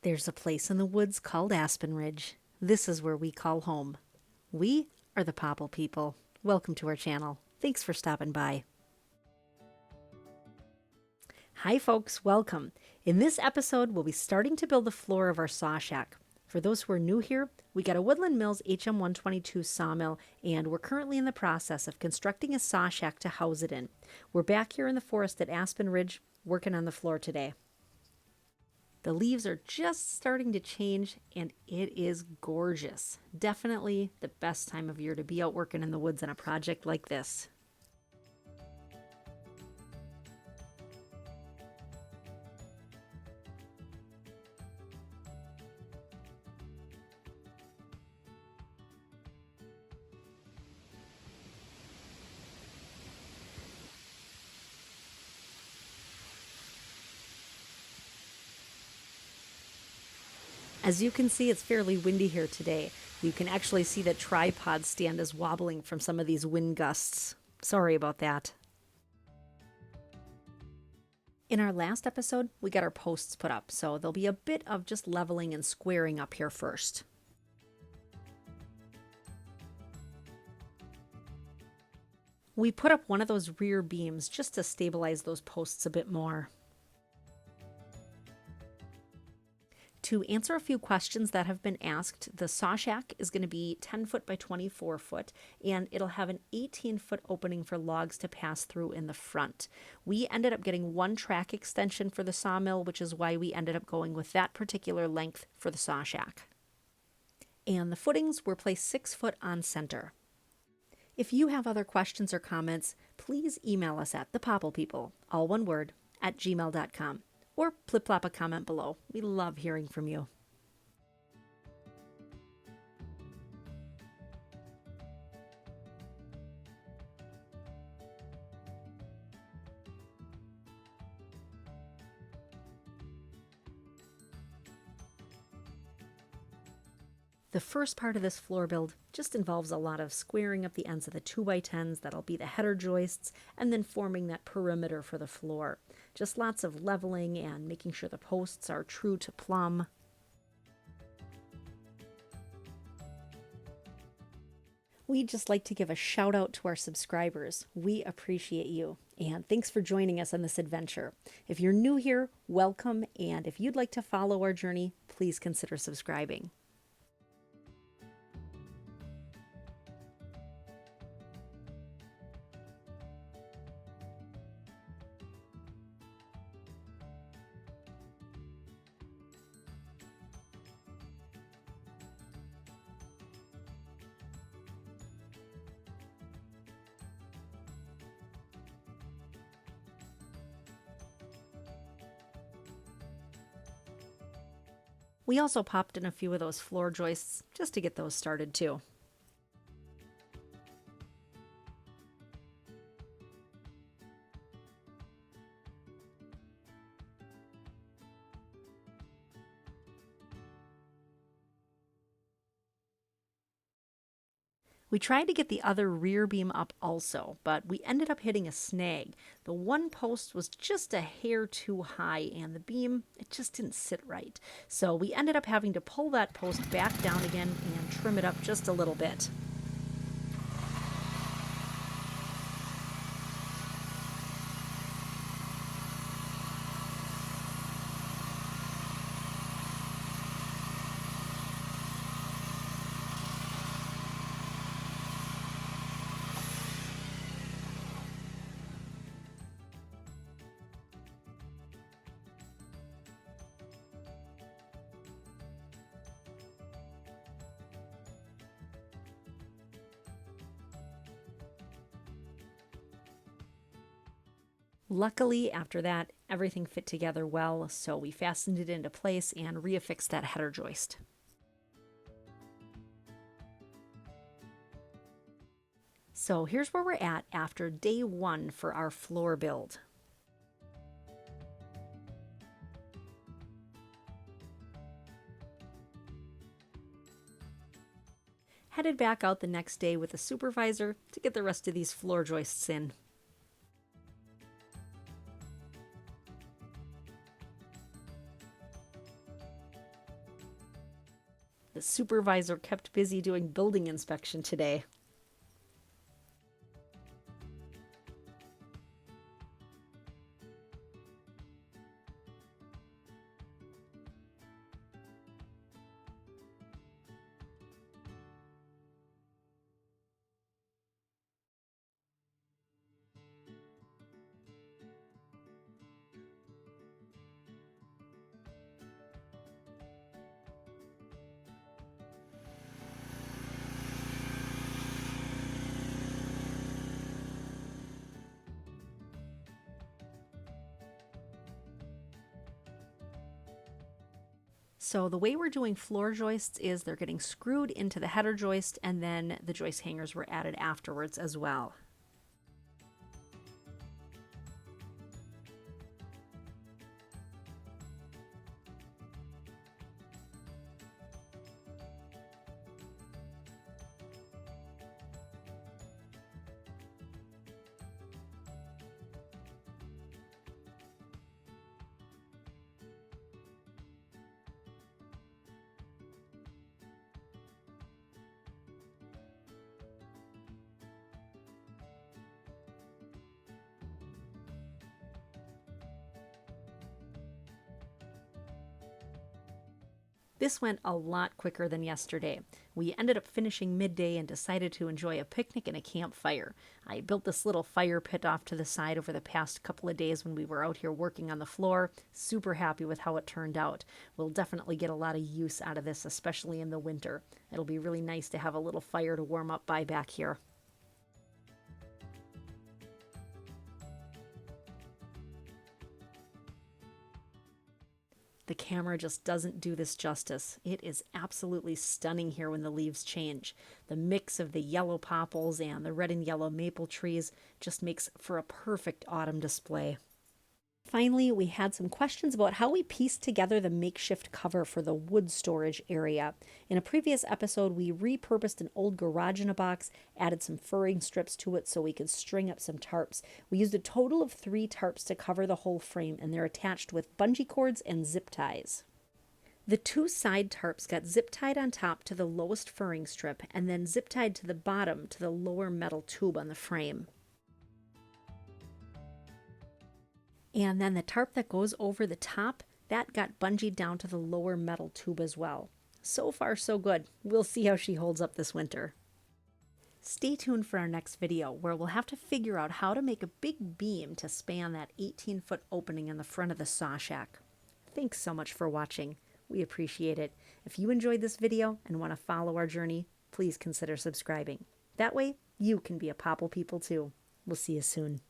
There's a place in the woods called Aspen Ridge. This is where we call home. We are the Popple People. Welcome to our channel. Thanks for stopping by. Hi folks, welcome. In this episode, we'll be starting to build the floor of our saw shack. For those who are new here, we got a Woodland Mills HM122 sawmill, and we're currently in the process of constructing a saw shack to house it in. We're back here in the forest at Aspen Ridge, working on the floor today. The leaves are just starting to change, and it is gorgeous. Definitely the best time of year to be out working in the woods on a project like this. As you can see, it's fairly windy here today. You can actually see the tripod stand is wobbling from some of these wind gusts. Sorry about that. In our last episode, we got our posts put up, so there'll be a bit of just leveling and squaring up here first. We put up one of those rear beams just to stabilize those posts a bit more. To answer a few questions that have been asked, the saw shack is going to be 10 foot by 24 foot, and it'll have an 18-foot opening for logs to pass through in the front. We ended up getting one track extension for the sawmill, which is why we ended up going with that particular length for the saw shack. And the footings were placed 6 foot on center. If you have other questions or comments, please email us at thepopplepeople, all one word, @gmail.com. Or plop a comment below. We love hearing from you. The first part of this floor build just involves a lot of squaring up the ends of the 2x10s, that'll be the header joists, and then forming that perimeter for the floor. Just lots of leveling and making sure the posts are true to plumb. We'd just like to give a shout out to our subscribers. We appreciate you, and thanks for joining us on this adventure. If you're new here, welcome, and if you'd like to follow our journey, please consider subscribing. We also popped in a few of those floor joists just to get those started too. We tried to get the other rear beam up also, but we ended up hitting a snag. The one post was just a hair too high, and the beam, it just didn't sit right. So we ended up having to pull that post back down again and trim it up just a little bit. Luckily, after that, everything fit together well, so we fastened it into place and reaffixed that header joist. So here's where we're at after day 1 for our floor build. Headed back out the next day with the supervisor to get the rest of these floor joists in. The supervisor kept busy doing building inspection today. So the way we're doing floor joists is they're getting screwed into the header joist, and then the joist hangers were added afterwards as well. This went a lot quicker than yesterday. We ended up finishing midday and decided to enjoy a picnic and a campfire. I built this little fire pit off to the side over the past couple of days when we were out here working on the floor. Super happy with how it turned out. We'll definitely get a lot of use out of this, especially in the winter. It'll be really nice to have a little fire to warm up by back here. The camera just doesn't do this justice. It is absolutely stunning here when the leaves change. The mix of the yellow popples and the red and yellow maple trees just makes for a perfect autumn display. Finally, we had some questions about how we pieced together the makeshift cover for the wood storage area. In a previous episode, we repurposed an old garage in a box, added some furring strips to it so we could string up some tarps. We used a total of 3 tarps to cover the whole frame, and they're attached with bungee cords and zip ties. The 2 side tarps got zip tied on top to the lowest furring strip and then zip tied to the bottom to the lower metal tube on the frame. And then the tarp that goes over the top, that got bungeed down to the lower metal tube as well. So far, so good. We'll see how she holds up this winter. Stay tuned for our next video, where we'll have to figure out how to make a big beam to span that 18-foot opening in the front of the saw shack. Thanks so much for watching. We appreciate it. If you enjoyed this video and want to follow our journey, please consider subscribing. That way, you can be a Popple People too. We'll see you soon.